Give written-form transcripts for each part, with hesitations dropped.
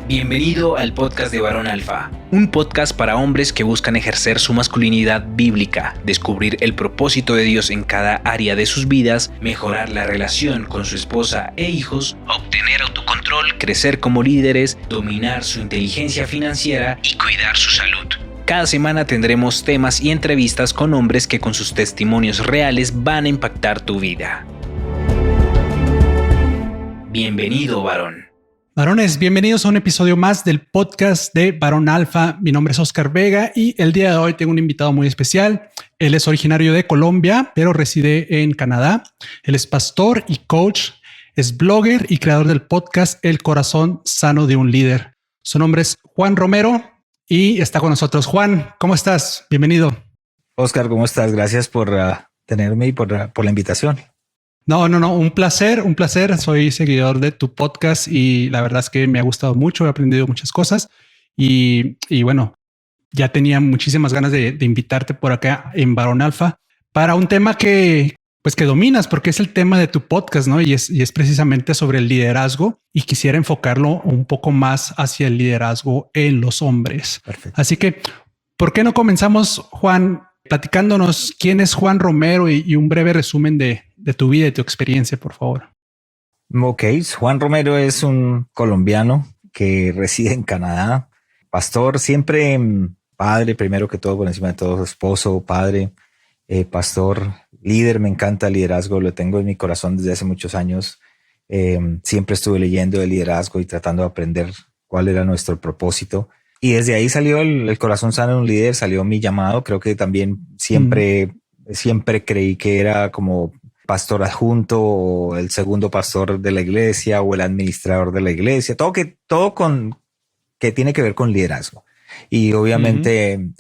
Bienvenido al podcast de Varón Alfa, un podcast para hombres que buscan ejercer su masculinidad bíblica, descubrir el propósito de Dios en cada área de sus vidas, mejorar la relación con su esposa e hijos, obtener autocontrol, crecer como líderes, dominar su inteligencia financiera y cuidar su salud. Cada semana tendremos temas y entrevistas con hombres que con sus testimonios reales van a impactar tu vida. Bienvenido, varón. Varones, bienvenidos a un episodio más del podcast de Varón Alfa. Mi nombre es Oscar Vega y el día de hoy tengo un invitado muy especial. Él es originario de Colombia, pero reside en Canadá. Él es pastor y coach, es blogger y creador del podcast El Corazón Sano de un Líder. Su nombre es Juan Romero y está con nosotros. Juan, ¿cómo estás? Bienvenido. Oscar, ¿cómo estás? Gracias por tenerme y por la invitación. No, un placer. Soy seguidor de tu podcast y la verdad es que me ha gustado mucho, he aprendido muchas cosas y bueno, ya tenía muchísimas ganas de invitarte por acá en Varón Alfa para un tema que dominas, porque es el tema de tu podcast, ¿no? Y es precisamente sobre el liderazgo y quisiera enfocarlo un poco más hacia el liderazgo en los hombres. Perfecto. Así que, ¿por qué no comenzamos, Juan, platicándonos quién es Juan Romero y un breve resumen de tu vida y tu experiencia, por favor? Ok, Juan Romero es un colombiano que reside en Canadá, pastor, siempre padre, primero que todo, por encima de todo, esposo, padre, pastor, líder. Me encanta el liderazgo, lo tengo en mi corazón desde hace muchos años. Siempre estuve leyendo de liderazgo y tratando de aprender cuál era nuestro propósito. Y desde ahí salió el corazón sano de un líder, salió mi llamado. Creo que también siempre creí que era como pastor adjunto o el segundo pastor de la iglesia o el administrador de la iglesia, todo que tiene que ver con liderazgo. Y obviamente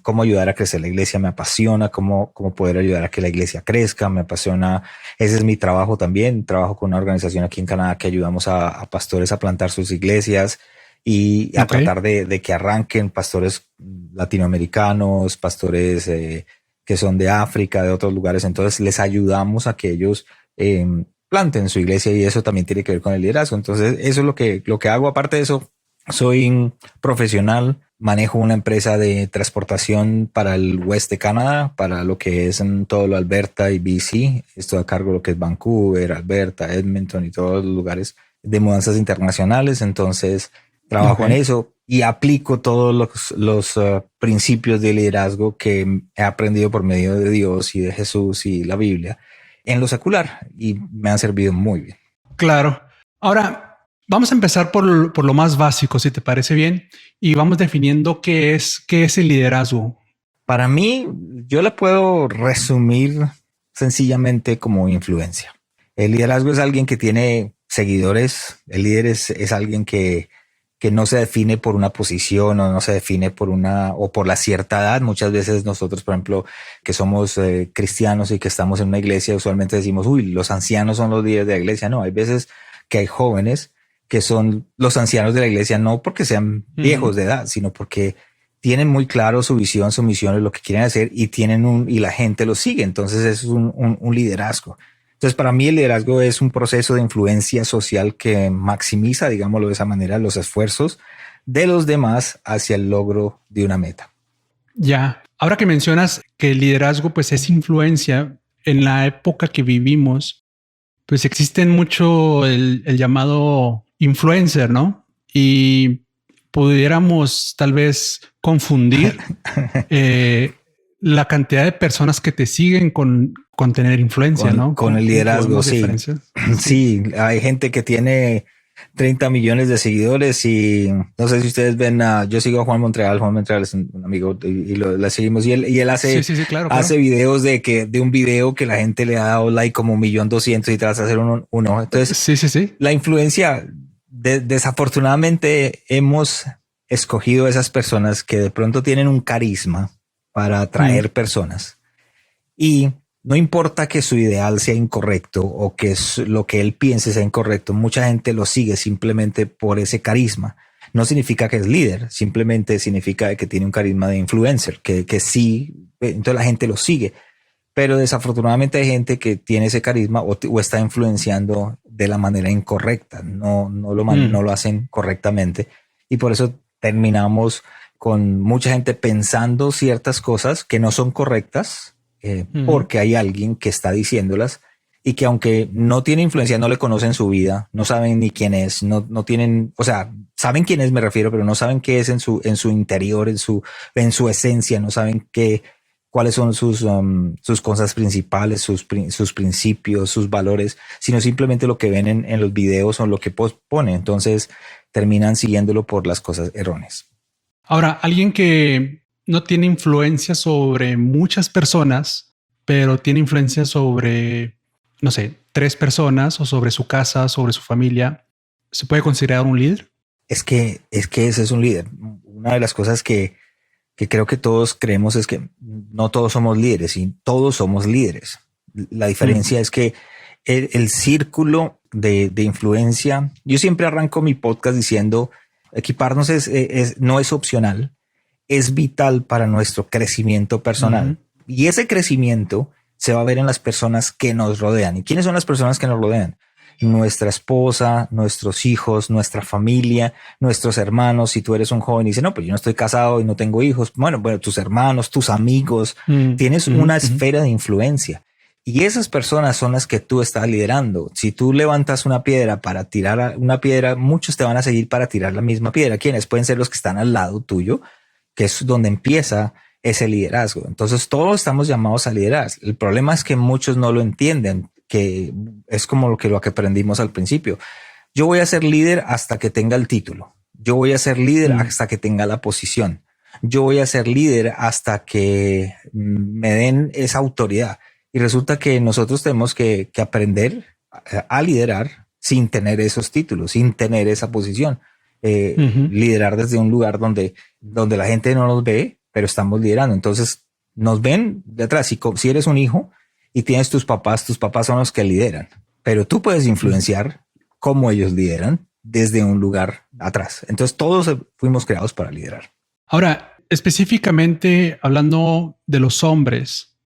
cómo ayudar a crecer la iglesia me apasiona, cómo poder ayudar a que la iglesia crezca, me apasiona. Ese es mi trabajo también. Trabajo con una organización aquí en Canadá que ayudamos a pastores a plantar sus iglesias y a tratar de que arranquen pastores latinoamericanos, pastores que son de África, de otros lugares. Entonces les ayudamos a que ellos planten su iglesia y eso también tiene que ver con el liderazgo. Entonces eso es lo que hago. Aparte de eso, soy un profesional, manejo una empresa de transportación para el West de Canadá, para lo que es en todo lo Alberta y BC. Estoy a cargo de lo que es Vancouver, Alberta, Edmonton y todos los lugares de mudanzas internacionales. Entonces trabajo en eso y aplico todos los principios de liderazgo que he aprendido por medio de Dios y de Jesús y la Biblia en lo secular y me han servido muy bien. Claro. Ahora vamos a empezar por lo más básico, si te parece bien, y vamos definiendo qué es el liderazgo. Para mí, yo la puedo resumir sencillamente como influencia. El liderazgo es alguien que tiene seguidores. El líder es alguien que no se define por una posición o no se define por la cierta edad. Muchas veces nosotros, por ejemplo, que somos cristianos y que estamos en una iglesia, usualmente decimos, los ancianos son los líderes de la iglesia. No, hay veces que hay jóvenes que son los ancianos de la iglesia, no porque sean viejos de edad, sino porque tienen muy claro su visión, su misión, lo que quieren hacer y y la gente lo sigue. Entonces es un liderazgo. Entonces, para mí el liderazgo es un proceso de influencia social que maximiza, digámoslo de esa manera, los esfuerzos de los demás hacia el logro de una meta. Ya. Ahora que mencionas que el liderazgo pues es influencia, en la época que vivimos, pues existen mucho el llamado influencer, ¿no? Y pudiéramos tal vez confundir la cantidad de personas que te siguen con tener influencia, ¿no? Con el liderazgo, sí. Sí, hay gente que tiene 30 millones de seguidores y no sé si ustedes ven, yo sigo a Juan Montreal. Juan Montreal es un amigo y la seguimos y él hace, claro. Videos de un video que la gente le ha dado like como 1.200.000 y te vas a hacer uno. Entonces, la influencia, desafortunadamente hemos escogido esas personas que de pronto tienen un carisma para atraer personas y no importa que su ideal sea incorrecto o que lo que él piense sea incorrecto, mucha gente lo sigue simplemente por ese carisma. No significa que es líder, simplemente significa que tiene un carisma de influencer, que sí, entonces la gente lo sigue. Pero desafortunadamente hay gente que tiene ese carisma o está influenciando de la manera incorrecta, no lo hacen correctamente. y por eso terminamos con mucha gente pensando ciertas cosas que no son correctas, porque hay alguien que está diciéndolas y que aunque no tiene influencia, no le conocen su vida, no saben ni quién es, no tienen, o sea, saben quién es, me refiero, pero no saben qué es en su interior, en su esencia, no saben cuáles son sus cosas principales, sus principios, sus valores, sino simplemente lo que ven en los videos o lo que pone. Entonces terminan siguiéndolo por las cosas erróneas. Ahora, alguien que no tiene influencia sobre muchas personas, pero tiene influencia sobre, no sé, 3 personas o sobre su casa, sobre su familia, ¿se puede considerar un líder? Es que ese es un líder. Una de las cosas que creo que todos creemos es que no todos somos líderes y todos somos líderes. La diferencia es que el círculo de influencia, yo siempre arranco mi podcast diciendo, equiparnos no es opcional, es vital para nuestro crecimiento personal. Y ese crecimiento se va a ver en las personas que nos rodean. ¿Y quiénes son las personas que nos rodean? Nuestra esposa, nuestros hijos, nuestra familia, nuestros hermanos. Si tú eres un joven y dices, no, pues yo no estoy casado y no tengo hijos. Bueno, tus hermanos, tus amigos, tienes una esfera de influencia. Y esas personas son las que tú estás liderando. Si tú levantas una piedra para tirar una piedra, muchos te van a seguir para tirar la misma piedra. ¿Quiénes? Pueden ser los que están al lado tuyo, que es donde empieza ese liderazgo. Entonces todos estamos llamados a liderar. El problema es que muchos no lo entienden, que es como lo que aprendimos al principio. Yo voy a ser líder hasta que tenga el título. Yo voy a ser líder hasta que tenga la posición. Yo voy a ser líder hasta que me den esa autoridad. Y resulta que nosotros tenemos que aprender a liderar sin tener esos títulos, sin tener esa posición. Liderar desde un lugar donde la gente no nos ve, pero estamos liderando. Entonces nos ven de atrás. Si eres un hijo y tienes tus papás son los que lideran, pero tú puedes influenciar cómo ellos lideran desde un lugar atrás. Entonces todos fuimos creados para liderar. Ahora, específicamente hablando de los hombres,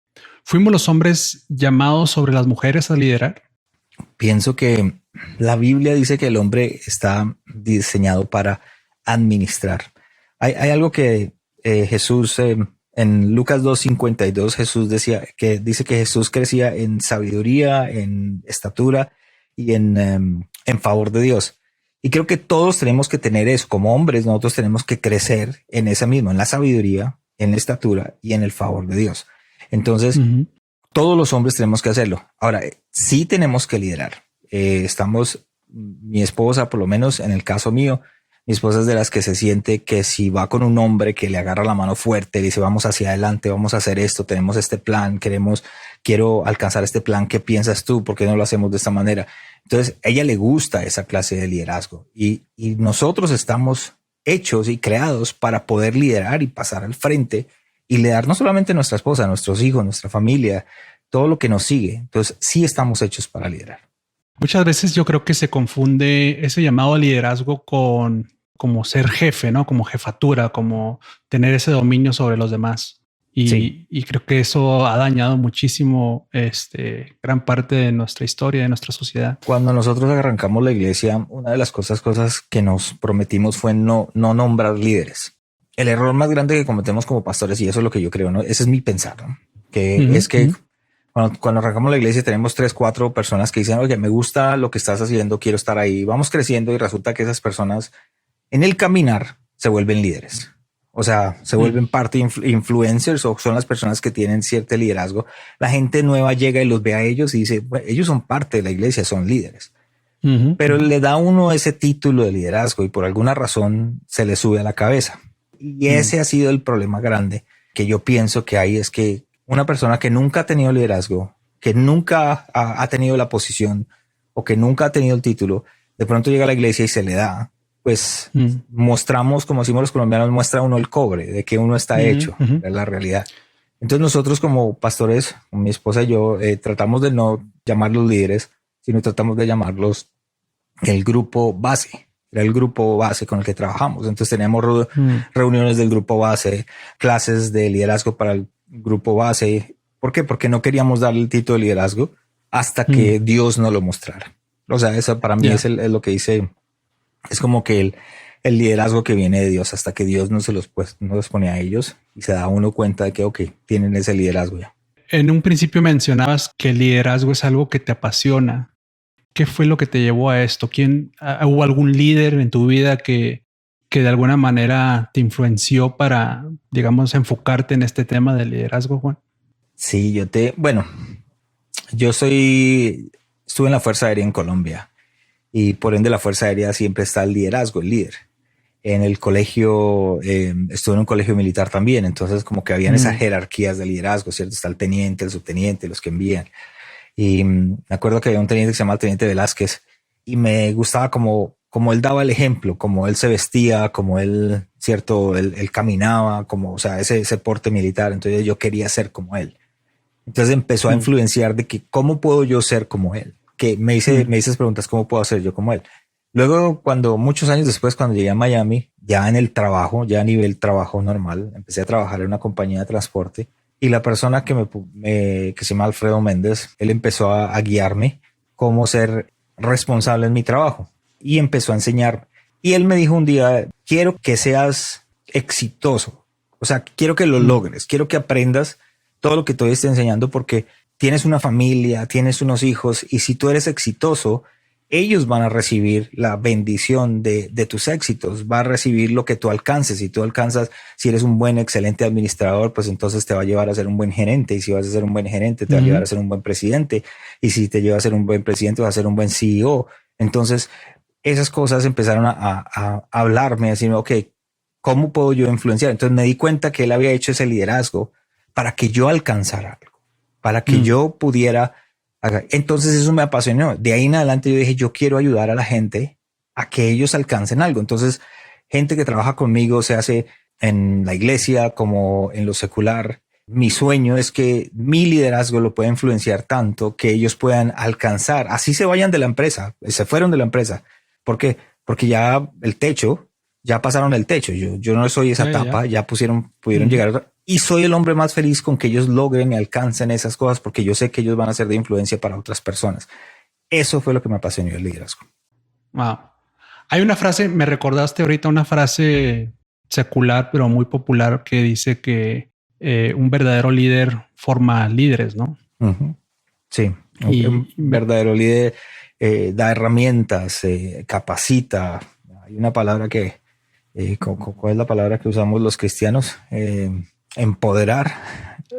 ¿fuimos los hombres llamados sobre las mujeres a liderar? Pienso que la Biblia dice que el hombre está diseñado para administrar. Hay algo que Jesús, en Lucas 2:52, Jesús dice que Jesús crecía en sabiduría, en estatura y en favor de Dios. Y creo que todos tenemos que tener eso. Como hombres, nosotros tenemos que crecer en esa misma, en la sabiduría, en la estatura y en el favor de Dios. Entonces, todos los hombres tenemos que hacerlo. Ahora, sí tenemos que liderar. Mi esposa, por lo menos en el caso mío, mi esposa es de las que se siente que si va con un hombre que le agarra la mano fuerte, le dice vamos hacia adelante, vamos a hacer esto, tenemos este plan, quiero alcanzar este plan, ¿qué piensas tú? ¿Por qué no lo hacemos de esta manera? Entonces, a ella le gusta esa clase de liderazgo y nosotros estamos hechos y creados para poder liderar y pasar al frente y liderar no solamente a nuestra esposa, a nuestros hijos, nuestra familia, todo lo que nos sigue. Entonces, sí estamos hechos para liderar. Muchas veces yo creo que se confunde ese llamado a liderazgo con como ser jefe, ¿no? Como jefatura, como tener ese dominio sobre los demás. Y creo que eso ha dañado muchísimo gran parte de nuestra historia, de nuestra sociedad. Cuando nosotros arrancamos la iglesia, una de las cosas que nos prometimos fue no nombrar líderes. El error más grande que cometemos como pastores, y eso es lo que yo creo, ¿no? Ese es mi pensar, ¿no? Que es que cuando arrancamos la iglesia tenemos 3, 4 personas que dicen, oye, me gusta lo que estás haciendo, quiero estar ahí. Vamos creciendo y resulta que esas personas en el caminar se vuelven líderes. O sea, se vuelven parte influencers o son las personas que tienen cierto liderazgo. La gente nueva llega y los ve a ellos y dice, bueno, ellos son parte de la iglesia, son líderes. Pero le da a uno ese título de liderazgo y por alguna razón se le sube a la cabeza. Y ese ha sido el problema grande que yo pienso que hay, es que una persona que nunca ha tenido liderazgo, que nunca ha tenido la posición o que nunca ha tenido el título, de pronto llega a la iglesia y se le da, pues mostramos, como decimos los colombianos, muestra uno el cobre de que uno está hecho, es la realidad. Entonces nosotros como pastores, mi esposa y yo, tratamos de no llamarlos líderes, sino tratamos de llamarlos el grupo base. Era el grupo base con el que trabajamos. Entonces teníamos reuniones del grupo base, clases de liderazgo para el grupo base. ¿Por qué? Porque no queríamos darle el título de liderazgo hasta que Dios nos lo mostrara. O sea, eso para mí es lo que dice. Es como que el liderazgo que viene de Dios hasta que Dios no los pone a ellos y se da uno cuenta de que, ok, tienen ese liderazgo ya. En un principio mencionabas que el liderazgo es algo que te apasiona. ¿Qué fue lo que te llevó a esto? ¿Hubo algún líder en tu vida que de alguna manera te influenció para, digamos, enfocarte en este tema del liderazgo, Juan? Sí, estuve en la Fuerza Aérea en Colombia y por ende la Fuerza Aérea siempre está el liderazgo, el líder. En el colegio, estuve en un colegio militar también, entonces como que habían esas jerarquías de liderazgo, ¿cierto? Está el teniente, el subteniente, los que envían. Y me acuerdo que había un teniente que se llamaba el Teniente Velázquez y me gustaba como él daba el ejemplo, como él se vestía, como él, ¿cierto? Él caminaba, como, o sea, ese porte militar. Entonces yo quería ser como él. Entonces empezó a influenciar de que cómo puedo yo ser como él. Que me hice preguntas, ¿cómo puedo ser yo como él? Luego, muchos años después, cuando llegué a Miami, ya en el trabajo, ya a nivel trabajo normal, empecé a trabajar en una compañía de transporte y la persona que se llama Alfredo Méndez, él empezó a guiarme cómo ser responsable en mi trabajo y empezó a enseñar. Y él me dijo un día, quiero que seas exitoso. O sea, quiero que lo logres, quiero que aprendas todo lo que te estoy enseñando porque tienes una familia, tienes unos hijos y si tú eres exitoso, ellos van a recibir la bendición de tus éxitos, va a recibir lo que tú alcances. Si tú alcanzas, si eres un buen, excelente administrador, pues entonces te va a llevar a ser un buen gerente. Y si vas a ser un buen gerente, te va a llevar a ser un buen presidente. Y si te lleva a ser un buen presidente, vas a ser un buen CEO. Entonces, esas cosas empezaron a hablarme, a decirme, ok, ¿cómo puedo yo influenciar? Entonces me di cuenta que él había hecho ese liderazgo para que yo alcanzara algo, para que yo pudiera. Entonces eso me apasionó. De ahí en adelante yo dije, yo quiero ayudar a la gente a que ellos alcancen algo. Entonces, gente que trabaja conmigo, se hace en la iglesia como en lo secular. Mi sueño es que mi liderazgo lo pueda influenciar tanto que ellos puedan alcanzar. Así se vayan de la empresa, se fueron de la empresa. ¿Por qué? Porque ya ya pasaron el techo. Yo no soy esa etapa, ya pudieron llegar. Y soy el hombre más feliz con que ellos logren y alcancen esas cosas porque yo sé que ellos van a ser de influencia para otras personas. Eso fue lo que me apasionó el liderazgo. Wow. Hay una frase, me recordaste ahorita una frase secular, pero muy popular que dice que un verdadero líder forma líderes, ¿no? Sí, un verdadero líder da herramientas, capacita. Hay una palabra que, ¿cuál es la palabra que usamos los cristianos? Empoderar.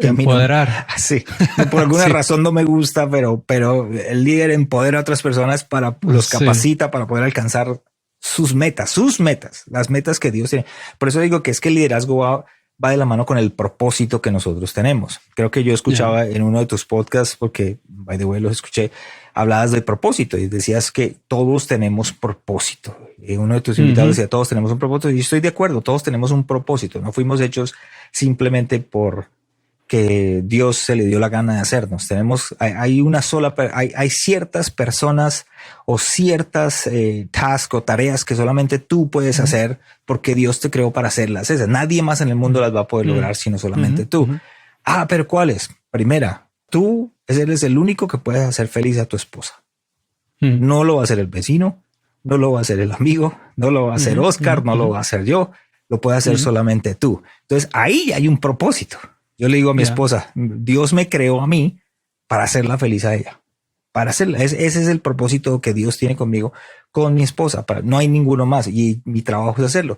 Empoderar. Sí, por alguna razón no me gusta, pero el líder empodera a otras personas los capacita para poder alcanzar sus metas, las metas que Dios tiene. Por eso digo que es que el liderazgo va de la mano con el propósito que nosotros tenemos. Creo que yo escuchaba en uno de tus podcasts, porque by the way los escuché, hablabas de propósito y decías que todos tenemos propósito. Uno de tus invitados decía, todos tenemos un propósito y yo estoy de acuerdo, todos tenemos un propósito. No fuimos hechos simplemente por que Dios se le dio la gana de hacernos. Hay ciertas personas o ciertas tasks o tareas que solamente tú puedes hacer porque Dios te creó para hacerlas. Nadie más en el mundo las va a poder lograr sino solamente tú. Pero ¿cuáles? Primera, tú eres el único que puedes hacer feliz a tu esposa. No lo va a hacer el vecino, no lo va a hacer el amigo, no lo va a hacer Oscar, no lo va a hacer yo, lo puede hacer solamente tú. Entonces ahí hay un propósito. Yo le digo a mi esposa, Dios me creó a mí para hacerla feliz a ella, para hacerla. Ese es el propósito que Dios tiene conmigo, con mi esposa. No hay ninguno más y mi trabajo es hacerlo.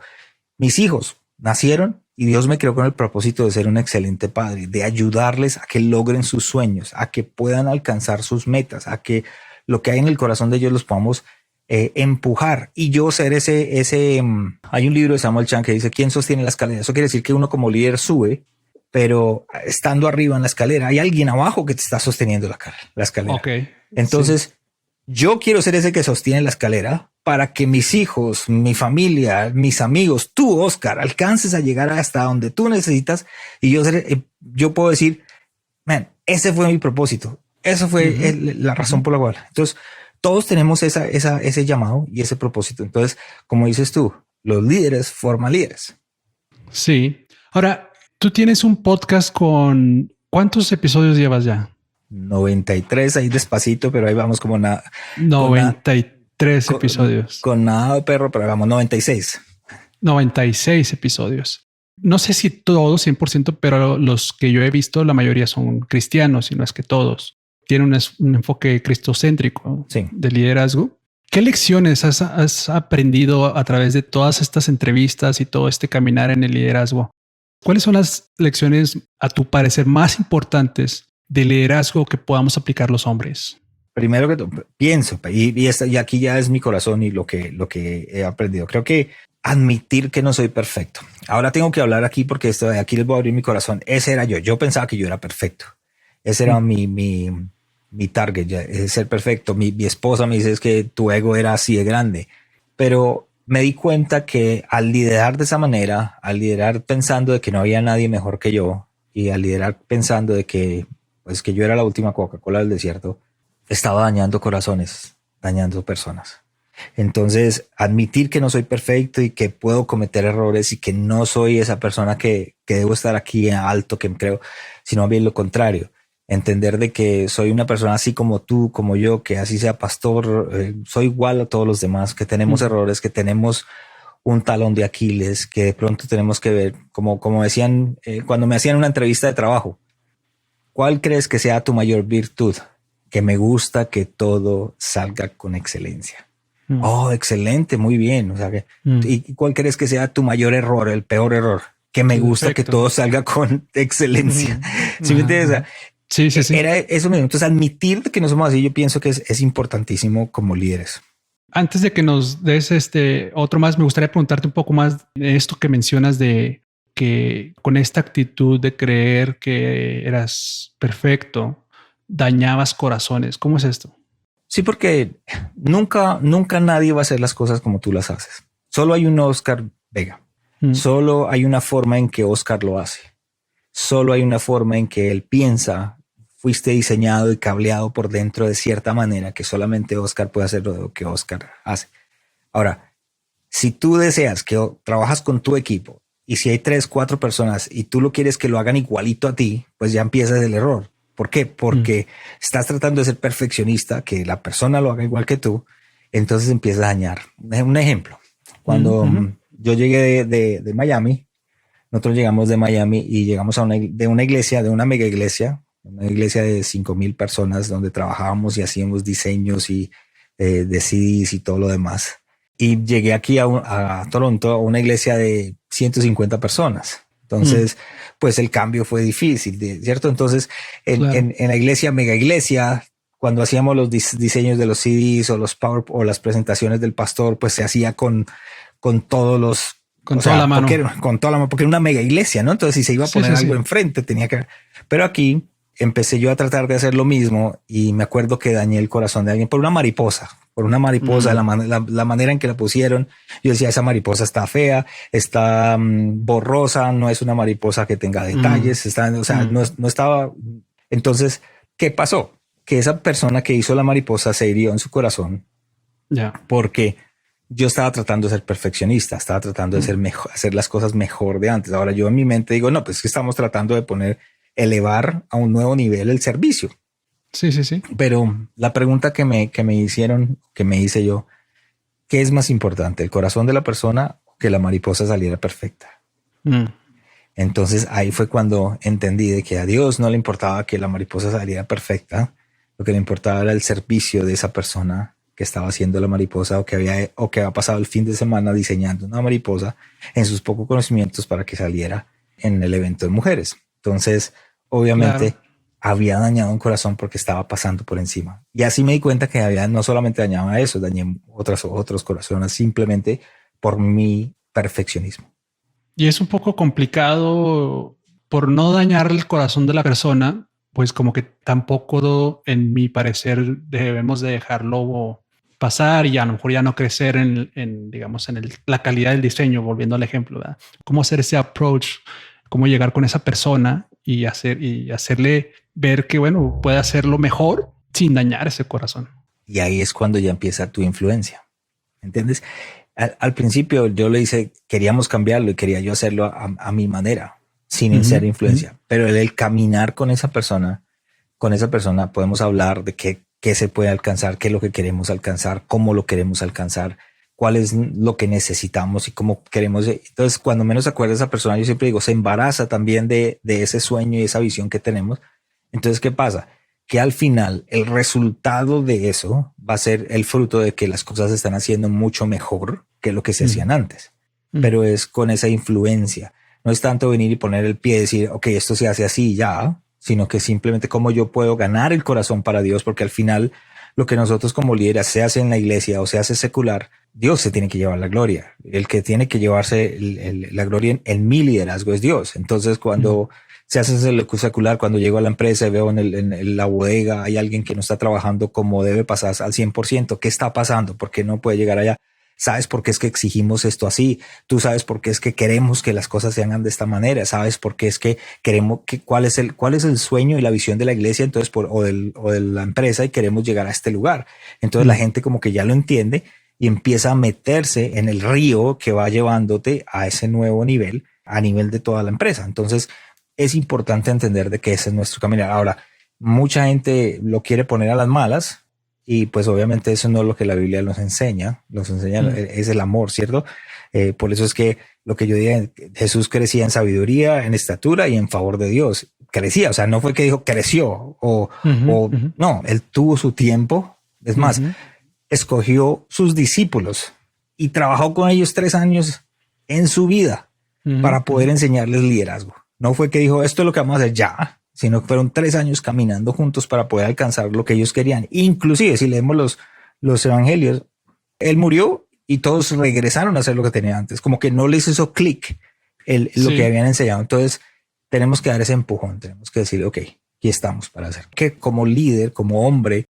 Mis hijos nacieron y Dios me creó con el propósito de ser un excelente padre, de ayudarles a que logren sus sueños, a que puedan alcanzar sus metas, a que lo que hay en el corazón de ellos los podamos empujar y yo ser hay un libro de Samuel Chan que dice ¿quién sostiene la escalera? Eso quiere decir que uno como líder sube, pero estando arriba en la escalera hay alguien abajo que te está sosteniendo la escalera. Entonces yo quiero ser ese que sostiene la escalera para que mis hijos, mi familia, mis amigos, tú, Oscar, alcances a llegar hasta donde tú necesitas y yo puedo decir, man, ese fue mi propósito. Eso fue la razón por la cual. Entonces todos tenemos ese llamado y ese propósito. Entonces, como dices tú, los líderes forman líderes. Sí. Ahora, tú tienes un podcast con... ¿Cuántos episodios llevas ya? 93, ahí despacito, pero ahí vamos como 93 episodios. Con nada de perro, pero vamos 96. 96 episodios. No sé si todos 100%, pero los que yo he visto, la mayoría son cristianos, y no es que todos. Tienen un enfoque cristocéntrico de liderazgo. ¿Qué lecciones has aprendido a través de todas estas entrevistas y todo este caminar en el liderazgo? ¿Cuáles son las lecciones, a tu parecer, más importantes de liderazgo que podamos aplicar los hombres? Primero que todo, pienso, y aquí ya es mi corazón y lo que he aprendido. Creo que admitir que no soy perfecto. Ahora tengo que hablar aquí porque aquí les voy a abrir mi corazón. Ese era yo. Yo pensaba que yo era perfecto. Ese era mi target, ya, ser perfecto. Mi esposa me dice es que tu ego era así de grande. Pero me di cuenta que al liderar de esa manera, al liderar pensando de que no había nadie mejor que yo y al liderar pensando de que, pues, que yo era la última Coca-Cola del desierto, estaba dañando corazones, dañando personas. Entonces, admitir que no soy perfecto y que puedo cometer errores y que no soy esa persona que debo estar aquí en alto, que creo, sino bien lo contrario. Entender de que soy una persona así como tú, como yo, que así sea pastor, soy igual a todos los demás, que tenemos errores, que tenemos un talón de Aquiles, que de pronto tenemos que ver, como decían, cuando me hacían una entrevista de trabajo, ¿cuál crees que sea tu mayor virtud? Que me gusta que todo salga con excelencia. Oh, excelente, muy bien. O sea, ¿y cuál crees que sea tu mayor error, el peor error? Que me gusta que todo salga con excelencia. ¿Sí me entiendes? O sea, sí. Era eso mismo. Entonces, admitir que no somos así, yo pienso que es importantísimo como líderes. Antes de que nos des otro más, me gustaría preguntarte un poco más de esto que mencionas de que con esta actitud de creer que eras perfecto, dañabas corazones. ¿Cómo es esto? Sí, porque nunca nadie va a hacer las cosas como tú las haces. Solo hay un Oscar Vega. Solo hay una forma en que Oscar lo hace. Solo hay una forma en que él piensa. Fuiste diseñado y cableado por dentro de cierta manera que solamente Oscar puede hacer lo que Oscar hace. Ahora, si tú deseas que trabajas con tu equipo y si hay 3, 4 personas y tú lo quieres que lo hagan igualito a ti, pues ya empiezas el error. ¿Por qué? Porque estás tratando de ser perfeccionista, que la persona lo haga igual que tú, entonces empiezas a dañar. Un ejemplo, cuando yo llegué de Miami, nosotros llegamos de Miami y llegamos a una iglesia, de una mega iglesia, una iglesia de 5,000 personas donde trabajábamos y hacíamos diseños y de CDs y todo lo demás. Y llegué aquí a Toronto a una iglesia de 150 personas. Entonces, pues el cambio fue difícil, ¿cierto? Entonces, en la iglesia, mega iglesia, cuando hacíamos los diseños de los CDs o los power o las presentaciones del pastor, pues se hacía con todos los... Con toda la mano. Con toda la mano, porque era una mega iglesia, ¿no? Entonces, si se iba a poner algo enfrente, tenía que... Pero aquí empecé yo a tratar de hacer lo mismo y me acuerdo que dañé el corazón de alguien por una mariposa, la manera en que la pusieron. Yo decía, esa mariposa está fea, está borrosa, no es una mariposa que tenga detalles, no estaba. Entonces, ¿qué pasó? Que esa persona que hizo la mariposa se hirió en su corazón porque yo estaba tratando de ser perfeccionista, estaba tratando de ser mejor, hacer las cosas mejor de antes. Ahora yo en mi mente digo, no, pues es que estamos tratando de elevar a un nuevo nivel el servicio. Sí. Pero la pregunta que me hicieron, que me hice yo, ¿qué es más importante? ¿El corazón de la persona o que la mariposa saliera perfecta? Entonces ahí fue cuando entendí de que a Dios no le importaba que la mariposa saliera perfecta. Lo que le importaba era el servicio de esa persona que estaba haciendo la mariposa o que había pasado el fin de semana diseñando una mariposa en sus pocos conocimientos para que saliera en el evento de mujeres. Entonces, obviamente, había dañado un corazón porque estaba pasando por encima. Y así me di cuenta que no solamente dañaba eso, dañé otros corazones simplemente por mi perfeccionismo. Y es un poco complicado por no dañar el corazón de la persona, pues como que tampoco, en mi parecer, debemos de dejarlo pasar y a lo mejor ya no crecer en la calidad del diseño, volviendo al ejemplo, ¿verdad? Cómo hacer ese approach, cómo llegar con esa persona y hacerle ver que, bueno, puede hacerlo mejor sin dañar ese corazón. Y ahí es cuando ya empieza tu influencia. ¿Entiendes? Al principio yo le hice, queríamos cambiarlo y quería yo hacerlo a mi manera, sin ser influencia. Pero el caminar con esa persona podemos hablar de qué se puede alcanzar, qué es lo que queremos alcanzar, cómo lo queremos alcanzar, cuál es lo que necesitamos y cómo queremos. Entonces, cuando menos se acuerda esa persona, yo siempre digo, se embaraza también de ese sueño y esa visión que tenemos. Entonces, ¿qué pasa? Que al final el resultado de eso va a ser el fruto de que las cosas se están haciendo mucho mejor que lo que se hacían antes. Pero es con esa influencia. No es tanto venir y poner el pie y decir, ok, esto se hace así ya, sino que simplemente cómo yo puedo ganar el corazón para Dios, porque al final lo que nosotros como líderes se hace en la iglesia o se hace secular, Dios se tiene que llevar la gloria. El que tiene que llevarse la gloria en mi liderazgo es Dios. Entonces, cuando se hace secular, cuando llego a la empresa y veo en la bodega hay alguien que no está trabajando como debe pasar al 100%, ¿qué está pasando? ¿Por qué no puede llegar allá? ¿Sabes por qué es que exigimos esto así? Tú sabes por qué es que queremos que las cosas se hagan de esta manera. ¿Sabes por qué es que queremos cuál es el sueño y la visión de la iglesia entonces o de la empresa y queremos llegar a este lugar? Entonces la gente como que ya lo entiende y empieza a meterse en el río que va llevándote a ese nuevo nivel, a nivel de toda la empresa. Entonces es importante entender de que ese es nuestro caminar. Ahora, mucha gente lo quiere poner a las malas. Y pues obviamente eso no es lo que la Biblia nos enseña es el amor, ¿cierto? Por eso es que lo que yo digo, Jesús crecía en sabiduría, en estatura y en favor de Dios. Crecía, o sea, no fue que dijo creció no, él tuvo su tiempo. Es más, escogió sus discípulos y trabajó con ellos 3 años en su vida para poder enseñarles liderazgo. No fue que dijo esto es lo que vamos a hacer ya, sino que fueron 3 años caminando juntos para poder alcanzar lo que ellos querían. Inclusive, si leemos los evangelios, él murió y todos regresaron a hacer lo que tenían antes. Como que no les hizo clic lo que habían enseñado. Entonces, tenemos que dar ese empujón. Tenemos que decir, ok, aquí estamos para hacer. Que como líder, como hombre,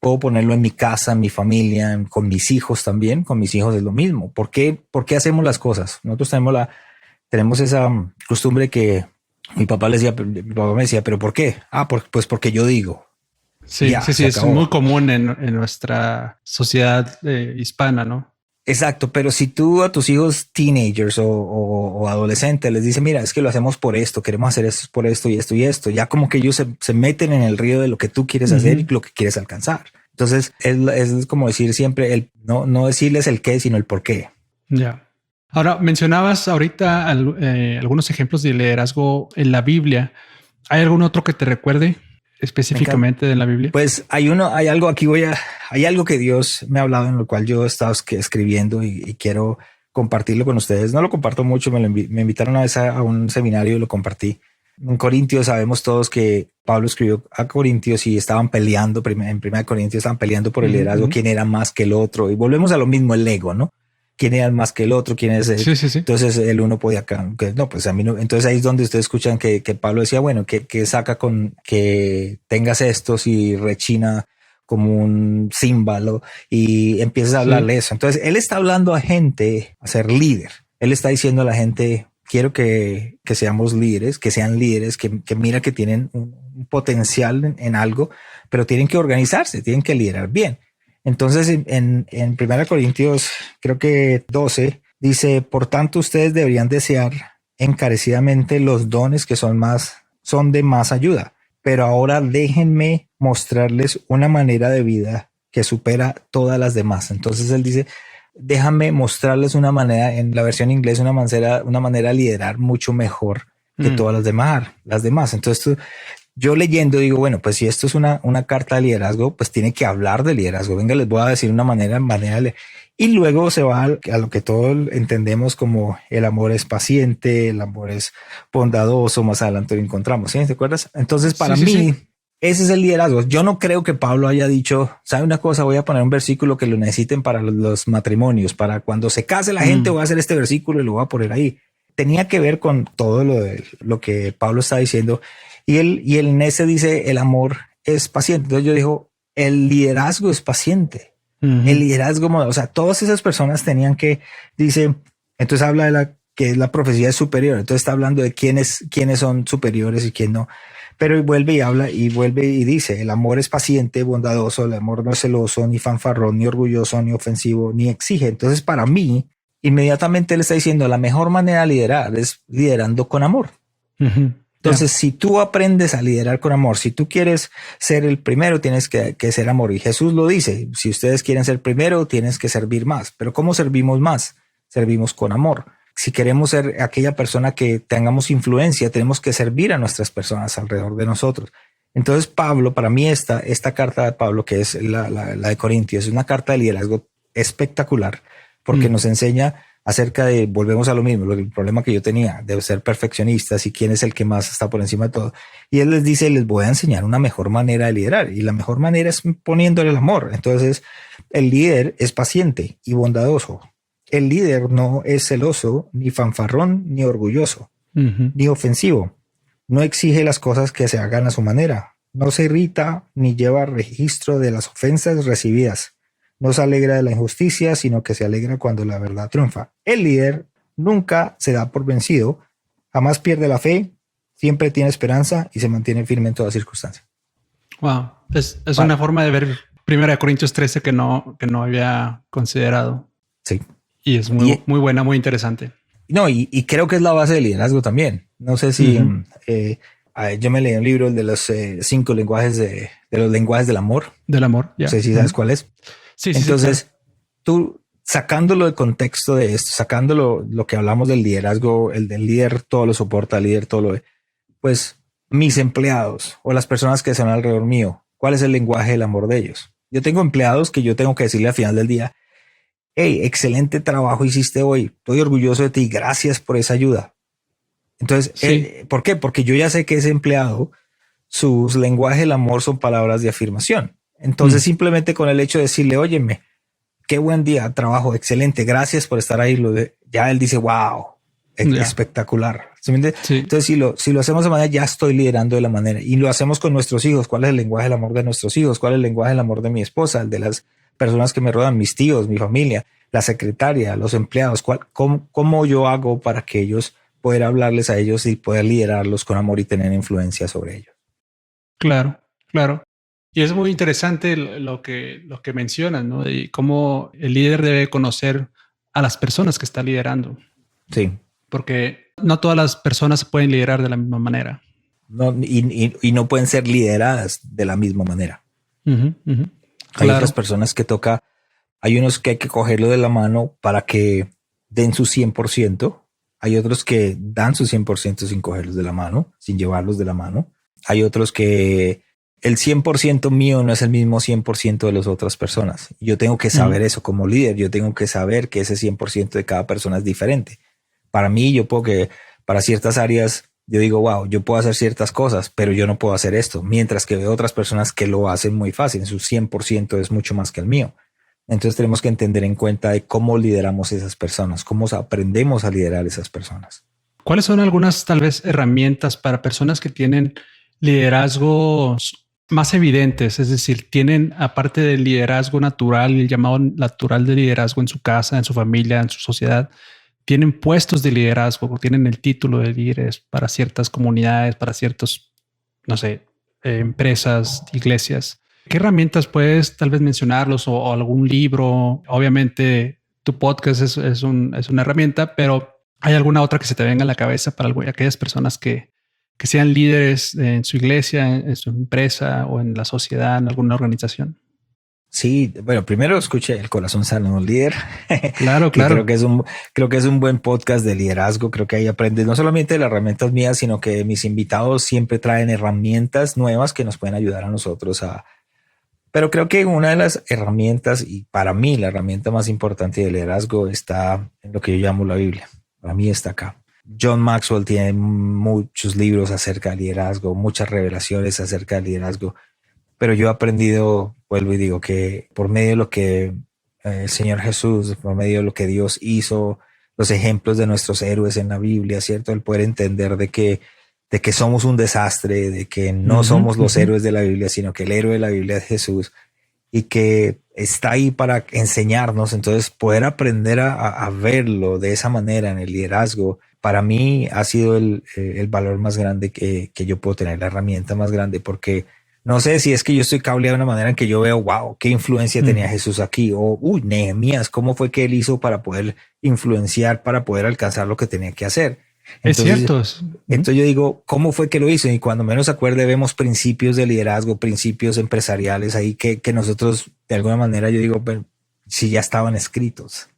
puedo ponerlo en mi casa, en mi familia, con mis hijos también. Con mis hijos es lo mismo. ¿Por qué hacemos las cosas? Nosotros tenemos esa costumbre que mi papá me decía, ¿pero por qué? Pues porque yo digo. Sí, es muy común en nuestra sociedad hispana, ¿no? Exacto, pero si tú a tus hijos teenagers o adolescentes les dices, mira, es que lo hacemos por esto, queremos hacer esto por esto y esto y esto, ya como que ellos se meten en el río de lo que tú quieres hacer y lo que quieres alcanzar. Entonces es como decir siempre, no decirles el qué, sino el por qué. Ya. Ahora, mencionabas ahorita algunos ejemplos de liderazgo en la Biblia. ¿Hay algún otro que te recuerde específicamente de la Biblia? Pues hay algo que Dios me ha hablado en lo cual yo he estado escribiendo y quiero compartirlo con ustedes. No lo comparto mucho, me invitaron una vez a un seminario y lo compartí. En Corintios sabemos todos que Pablo escribió a Corintios y estaban peleando, en 1 Corintios estaban peleando por el liderazgo, quién era más que el otro. Y volvemos a lo mismo, el ego, ¿no? ¿Quién era más que el otro? ¿Quién es el? Sí. Entonces el uno podía, no, pues a mí no. Entonces ahí es donde ustedes escuchan que Pablo decía, bueno, que saca con que tengas esto si rechina como un címbalo y empiezas a hablarle eso. Entonces él está hablando a gente a ser líder. Él está diciendo a la gente, quiero que seamos líderes, que sean líderes, que mira que tienen un potencial en algo, pero tienen que organizarse, tienen que liderar bien. Entonces, en 1 Corintios, creo que 12, dice, por tanto, ustedes deberían desear encarecidamente los dones que son de más ayuda. Pero ahora déjenme mostrarles una manera de vida que supera todas las demás. Entonces él dice, déjame mostrarles una manera, en la versión inglesa, una manera de liderar mucho mejor que todas las demás. Entonces yo leyendo digo, bueno, pues si esto es una carta de liderazgo, pues tiene que hablar de liderazgo. Venga, les voy a decir una manera de y luego se va a lo que todos entendemos como el amor es paciente, el amor es bondadoso, más adelante lo encontramos, ¿sí? ¿Te acuerdas? Entonces para mí, ese es el liderazgo. Yo no creo que Pablo haya dicho, ¿sabe una cosa? Voy a poner un versículo que lo necesiten para los matrimonios, para cuando se case la gente voy a hacer este versículo y lo voy a poner ahí. Tenía que ver con todo lo que Pablo está diciendo. Y él en ese dice, el amor es paciente. Entonces yo digo, el liderazgo es paciente. El liderazgo, o sea, todas esas personas tenían que, dice, entonces habla de que la profecía es superior. Entonces está hablando de quiénes son superiores y quién no. Pero vuelve y dice, el amor es paciente, bondadoso, el amor no es celoso, ni fanfarrón, ni orgulloso, ni ofensivo, ni exige. Entonces para mí, inmediatamente él está diciendo, la mejor manera de liderar es liderando con amor. Entonces Entonces, si tú aprendes a liderar con amor, si tú quieres ser el primero, tienes que ser amor. Y Jesús lo dice, si ustedes quieren ser primero, tienes que servir más. Pero ¿cómo servimos más? Servimos con amor. Si queremos ser aquella persona que tengamos influencia, tenemos que servir a nuestras personas alrededor de nosotros. Entonces, Pablo, para mí esta carta de Pablo, que es la de Corintios, es una carta de liderazgo espectacular, porque nos enseña acerca de, volvemos a lo mismo, el problema que yo tenía de ser perfeccionistas y quién es el que más está por encima de todo. Y él les dice, les voy a enseñar una mejor manera de liderar, y la mejor manera es poniéndole el amor. Entonces, el líder es paciente y bondadoso. El líder no es celoso, ni fanfarrón, ni orgulloso, ni ofensivo. No exige las cosas que se hagan a su manera. No se irrita ni lleva registro de las ofensas recibidas. No se alegra de la injusticia, sino que se alegra cuando la verdad triunfa. El líder nunca se da por vencido, jamás pierde la fe, siempre tiene esperanza y se mantiene firme en toda circunstancia. Wow, es una forma de ver 1 Corintios 13 que no había considerado. Sí. Y es muy buena, muy interesante. No, y creo que es la base del liderazgo también. No sé si yo me leí un libro, el de los 5 lenguajes de los lenguajes del amor. Del amor, ya. No sé si sabes cuál es. Sí, entonces, sí, claro. tú sacándolo del contexto de esto, sacándolo lo que hablamos del liderazgo, el del líder todo lo soporta, el líder todo lo ve. Pues mis empleados o las personas que están alrededor mío, ¿cuál es el lenguaje del amor de ellos? Yo tengo empleados que yo tengo que decirle al final del día, hey, excelente trabajo hiciste hoy, estoy orgulloso de ti, gracias por esa ayuda. Entonces, sí. ¿por qué? Porque yo ya sé que ese empleado, sus lenguajes del amor son palabras de afirmación. Entonces, simplemente con el hecho de decirle, óyeme, qué buen día, trabajo, excelente, gracias por estar ahí. Ya él dice, wow, espectacular. ¿Sí? Entonces, si lo hacemos de manera, ya estoy liderando de la manera. Y lo hacemos con nuestros hijos. ¿Cuál es el lenguaje del amor de nuestros hijos? ¿Cuál es el lenguaje del amor de mi esposa? El de las personas que me rodean, mis tíos, mi familia, la secretaria, los empleados. ¿Cómo yo hago para que ellos poder hablarles a ellos y poder liderarlos con amor y tener influencia sobre ellos? Claro, claro. Y es muy interesante lo que mencionas, ¿no? Y cómo el líder debe conocer a las personas que está liderando. Sí. Porque no todas las personas se pueden liderar de la misma manera. No, y no pueden ser lideradas de la misma manera. Hay otras personas que hay unos que hay que cogerlo de la mano para que den su 100%. Hay otros que dan su 100% sin cogerlos de la mano, sin llevarlos de la mano. Hay otros que el 100% mío no es el mismo 100% de las otras personas. Yo tengo que saber eso como líder. Yo tengo que saber que ese 100% de cada persona es diferente. Para mí, yo puedo que para ciertas áreas, yo digo, wow, yo puedo hacer ciertas cosas, pero yo no puedo hacer esto. Mientras que veo otras personas que lo hacen muy fácil. Su 100% es mucho más que el mío. Entonces tenemos que entender en cuenta de cómo lideramos esas personas, cómo aprendemos a liderar esas personas. ¿Cuáles son algunas tal vez herramientas para personas que tienen liderazgos más evidentes? Es decir, tienen, aparte del liderazgo natural, el llamado natural de liderazgo en su casa, en su familia, en su sociedad, tienen puestos de liderazgo, tienen el título de líderes para ciertas comunidades, para ciertos, no sé, empresas, iglesias. ¿Qué herramientas puedes tal vez mencionarlos o algún libro? Obviamente tu podcast es una herramienta, pero ¿hay alguna otra que se te venga a la cabeza para aquellas personas que sean líderes en su iglesia, en su empresa o en la sociedad, en alguna organización? Sí, bueno, primero escuche El Corazón Sano de un Líder. Claro. Creo que es un buen podcast de liderazgo. Creo que ahí aprendes no solamente de las herramientas mías, sino que mis invitados siempre traen herramientas nuevas que nos pueden ayudar a nosotros Pero creo que una de las herramientas, y para mí la herramienta más importante de liderazgo está en lo que yo llamo la Biblia. Para mí está acá. John Maxwell tiene muchos libros acerca de liderazgo, muchas revelaciones acerca de liderazgo. Pero yo he aprendido, vuelvo y digo, que por medio de lo que el Señor Jesús, por medio de lo que Dios hizo, los ejemplos de nuestros héroes en la Biblia, ¿cierto? El poder entender de que somos un desastre, de que no somos los héroes de la Biblia, sino que el héroe de la Biblia es Jesús y que está ahí para enseñarnos. Entonces, poder aprender a verlo de esa manera en el liderazgo, para mí ha sido el valor más grande que yo puedo tener, la herramienta más grande, porque no sé si es que yo estoy cableado de una manera en que yo veo, wow, qué influencia tenía Jesús aquí. O, Nehemías, ¿cómo fue que él hizo para poder influenciar, para poder alcanzar lo que tenía que hacer? Es cierto. Entonces yo digo, ¿cómo fue que lo hizo? Y cuando menos acuerde, vemos principios de liderazgo, principios empresariales ahí que nosotros, de alguna manera, yo digo, pero si ya estaban escritos.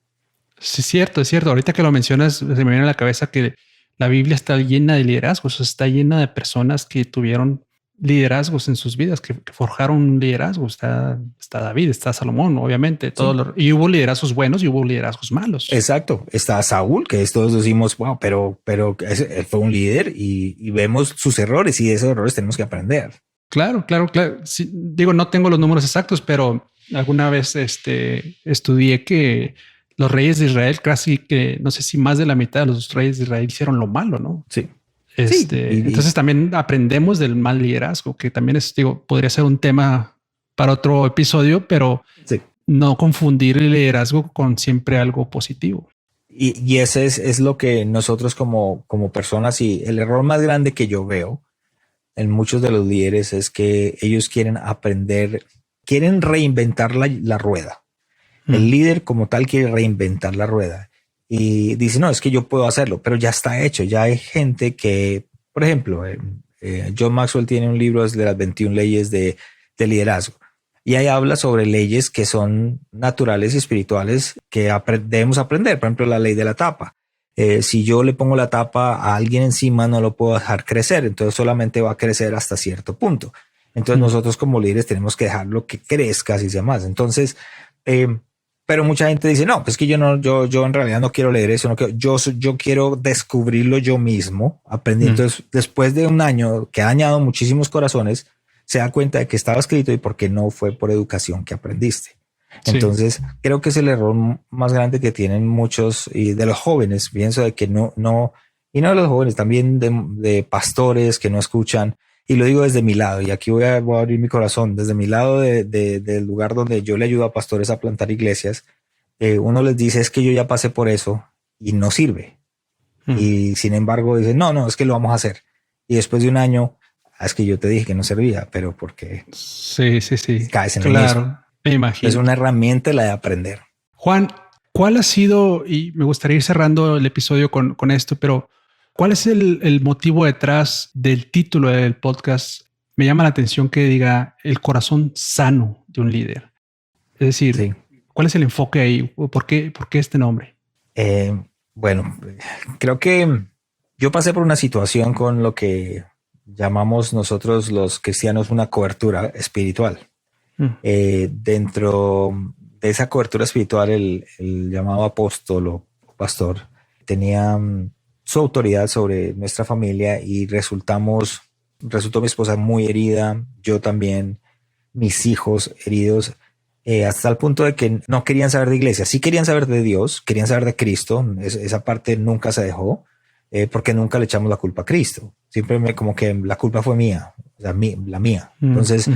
Sí, es cierto, es cierto. Ahorita que lo mencionas, se me viene a la cabeza que la Biblia está llena de liderazgos, está llena de personas que tuvieron liderazgos en sus vidas, que forjaron un liderazgo. Está David, está Salomón, obviamente, y hubo liderazgos buenos y hubo liderazgos malos. Exacto. Está Saúl, que todos decimos, wow, pero él fue un líder y vemos sus errores y de esos errores tenemos que aprender. Claro. Sí, digo, no tengo los números exactos, pero alguna vez estudié que los reyes de Israel, casi que no sé si más de la mitad de los reyes de Israel hicieron lo malo, ¿no? Sí. Entonces también aprendemos del mal liderazgo, que también podría ser un tema para otro episodio, pero no confundir el liderazgo con siempre algo positivo. Y ese es lo que nosotros como personas, y el error más grande que yo veo en muchos de los líderes es que ellos quieren aprender, quieren reinventar la rueda. El líder como tal quiere reinventar la rueda y dice, no, es que yo puedo hacerlo, pero ya está hecho. Ya hay gente que, por ejemplo, John Maxwell tiene un libro de las 21 leyes de liderazgo y ahí habla sobre leyes que son naturales y espirituales que debemos aprender. Por ejemplo, la ley de la tapa. Si yo le pongo la tapa a alguien encima, no lo puedo dejar crecer. Entonces solamente va a crecer hasta cierto punto. Entonces nosotros como líderes tenemos que dejarlo que crezca, así sea más. Entonces, pero mucha gente dice, no, pues que yo en realidad no quiero leer eso, yo quiero descubrirlo yo mismo, aprendí. Entonces, después de un año que ha dañado muchísimos corazones, se da cuenta de que estaba escrito y porque no fue por educación que aprendiste. Entonces, creo que es el error más grande que tienen muchos y de los jóvenes. Pienso de que y no de los jóvenes, también de pastores que no escuchan. Y lo digo desde mi lado, y aquí voy a abrir mi corazón, desde mi lado del lugar donde yo le ayudo a pastores a plantar iglesias. Uno les dice, es que yo ya pasé por eso y no sirve. Y sin embargo dicen, no, es que lo vamos a hacer. Y después de un año, es que yo te dije que no servía, pero porque sí. Caes en lo mismo. Me imagino. Es una herramienta la de aprender. Juan, ¿cuál ha sido, y me gustaría ir cerrando el episodio con esto, pero ¿cuál es el motivo detrás del título del podcast? Me llama la atención que diga el corazón sano de un líder. Es decir, ¿cuál es el enfoque ahí? ¿Por qué este nombre? Bueno, creo que yo pasé por una situación con lo que llamamos nosotros los cristianos una cobertura espiritual. Dentro de esa cobertura espiritual, el llamado apóstol o pastor tenía su autoridad sobre nuestra familia y resultó mi esposa muy herida, yo también, mis hijos heridos, hasta el punto de que no querían saber de iglesia. Sí querían saber de Dios, querían saber de Cristo. Esa parte nunca se dejó, porque nunca le echamos la culpa a Cristo. Siempre como que la culpa fue mía, o sea, la mía. Entonces,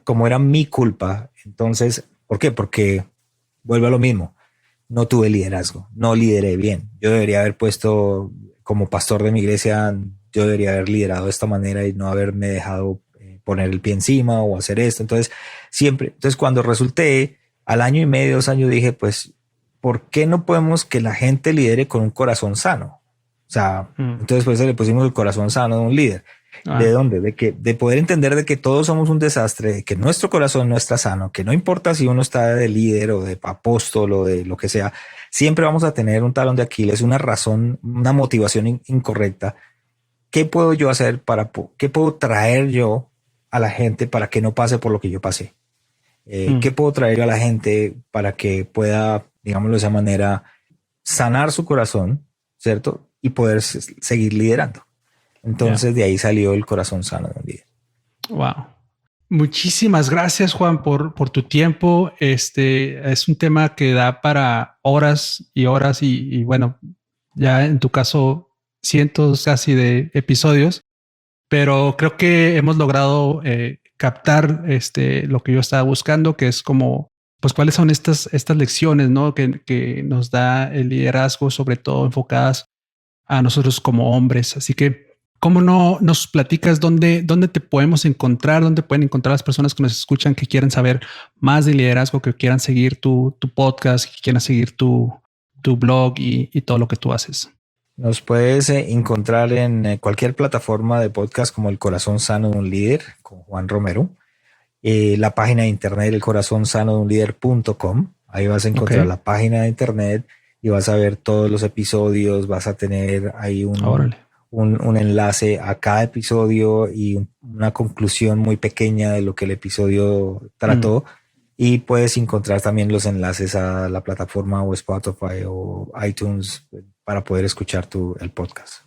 como era mi culpa, entonces, ¿por qué? Porque vuelve a lo mismo. No tuve liderazgo, no lideré bien. Yo debería haber puesto, como pastor de mi iglesia, yo debería haber liderado de esta manera y no haberme dejado poner el pie encima o hacer esto. Entonces, cuando resulté al año y medio, 2 años, dije, pues, ¿por qué no podemos que la gente lidere con un corazón sano? O sea, entonces pues le pusimos el corazón sano de un líder. ¿De dónde? De poder entender de que todos somos un desastre, de que nuestro corazón no está sano, que no importa si uno está de líder o de apóstol o de lo que sea, siempre vamos a tener un talón de Aquiles, una razón, una motivación incorrecta. ¿Qué puedo yo hacer qué puedo traer yo a la gente para que no pase por lo que yo pasé? ¿Qué puedo traer a la gente para que pueda, digámoslo de esa manera, sanar su corazón, ¿cierto? Y poder seguir liderando. Entonces de ahí salió el corazón sano de un líder. Wow. Muchísimas gracias, Juan, por tu tiempo. Es un tema que da para horas y horas y bueno, ya en tu caso cientos casi de episodios, pero creo que hemos logrado captar lo que yo estaba buscando, que es como, pues, cuáles son estas lecciones, ¿no? que nos da el liderazgo, sobre todo enfocadas a nosotros como hombres. Así que, ¿cómo no nos platicas dónde te podemos encontrar? ¿Dónde pueden encontrar las personas que nos escuchan, que quieren saber más de liderazgo, que quieran seguir tu podcast, que quieran seguir tu blog y todo lo que tú haces? Nos puedes encontrar en cualquier plataforma de podcast como El Corazón Sano de un Líder con Juan Romero. La página de internet, elcorazonsanodeunlider.com. Ahí vas a encontrar la página de internet y vas a ver todos los episodios. Vas a tener ahí un enlace a cada episodio y una conclusión muy pequeña de lo que el episodio trató. Y puedes encontrar también los enlaces a la plataforma o Spotify o iTunes para poder escuchar el podcast.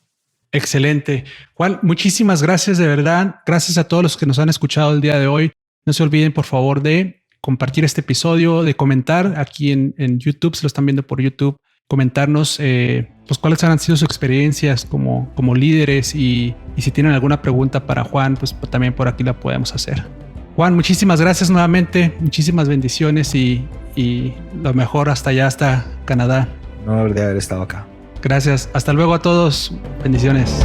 Excelente. Juan, muchísimas gracias de verdad. Gracias a todos los que nos han escuchado el día de hoy. No se olviden, por favor, de compartir este episodio, de comentar aquí en YouTube, si lo están viendo por YouTube, comentarnos pues cuáles han sido sus experiencias como líderes y si tienen alguna pregunta para Juan, pues también por aquí la podemos hacer. Juan, muchísimas gracias nuevamente, muchísimas bendiciones y lo mejor hasta allá, hasta Canadá. Un honor de haber estado acá. Gracias. Hasta luego a todos. Bendiciones.